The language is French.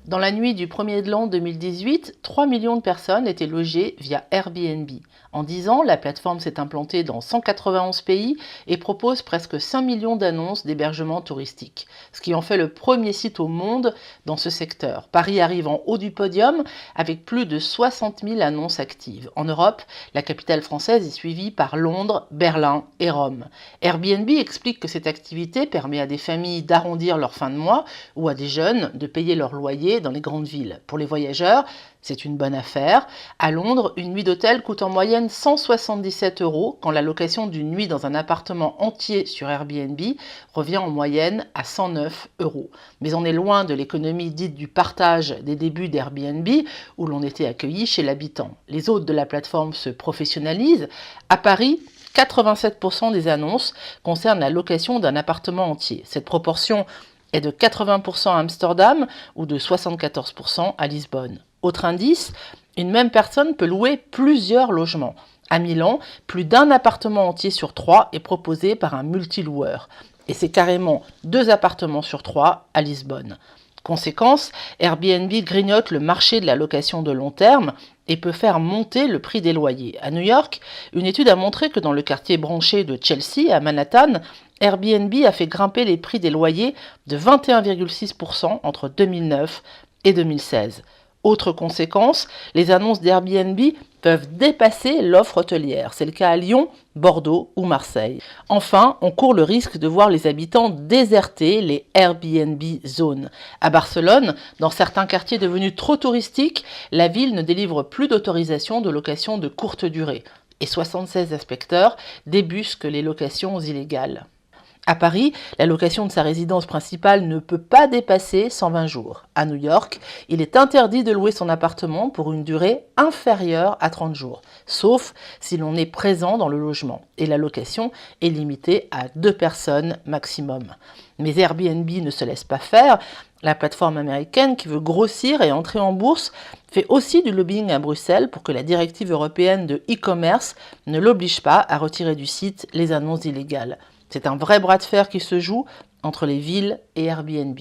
Dans la nuit du 1er de l'an 2018, 3 millions de personnes étaient logées via Airbnb. En 10 ans, la plateforme s'est implantée dans 191 pays et propose presque 5 millions d'annonces d'hébergement touristique, ce qui en fait le premier site au monde dans ce secteur. Paris arrive en haut du podium avec plus de 60 000 annonces actives. En Europe, la capitale française est suivie par Londres, Berlin et Rome. Airbnb explique que cette activité permet à des familles d'arrondir leur fin de mois ou à des jeunes de payer leur loyer dans les grandes villes. Pour les voyageurs, c'est une bonne affaire. À Londres, une nuit d'hôtel coûte en moyenne 177 € quand la location d'une nuit dans un appartement entier sur Airbnb revient en moyenne à 109 €. Mais on est loin de l'économie dite du partage des débuts d'Airbnb où l'on était accueilli chez l'habitant. Les hôtes de la plateforme se professionnalisent. À Paris, 87% des annonces concernent la location d'un appartement entier. Cette proportion est de 80% à Amsterdam ou de 74% à Lisbonne. Autre indice, une même personne peut louer plusieurs logements. À Milan, plus d'un appartement entier sur 3 est proposé par un multiloueur. Et c'est carrément 2 appartements sur 3 à Lisbonne. Conséquence, Airbnb grignote le marché de la location de long terme et peut faire monter le prix des loyers. À New York, une étude a montré que dans le quartier branché de Chelsea, à Manhattan, Airbnb a fait grimper les prix des loyers de 21,6% entre 2009 et 2016. Autre conséquence, les annonces d'Airbnb peuvent dépasser l'offre hôtelière. C'est le cas à Lyon, Bordeaux ou Marseille. Enfin, on court le risque de voir les habitants déserter les Airbnb zones. À Barcelone, dans certains quartiers devenus trop touristiques, la ville ne délivre plus d'autorisation de location de courte durée. Et 76 inspecteurs débusquent les locations illégales. À Paris, la location de sa résidence principale ne peut pas dépasser 120 jours. À New York, il est interdit de louer son appartement pour une durée inférieure à 30 jours, sauf si l'on est présent dans le logement. Et la location est limitée à 2 personnes maximum. Mais Airbnb ne se laisse pas faire. La plateforme américaine qui veut grossir et entrer en bourse fait aussi du lobbying à Bruxelles pour que la directive européenne de e-commerce ne l'oblige pas à retirer du site les annonces illégales. C'est un vrai bras de fer qui se joue entre les villes et Airbnb.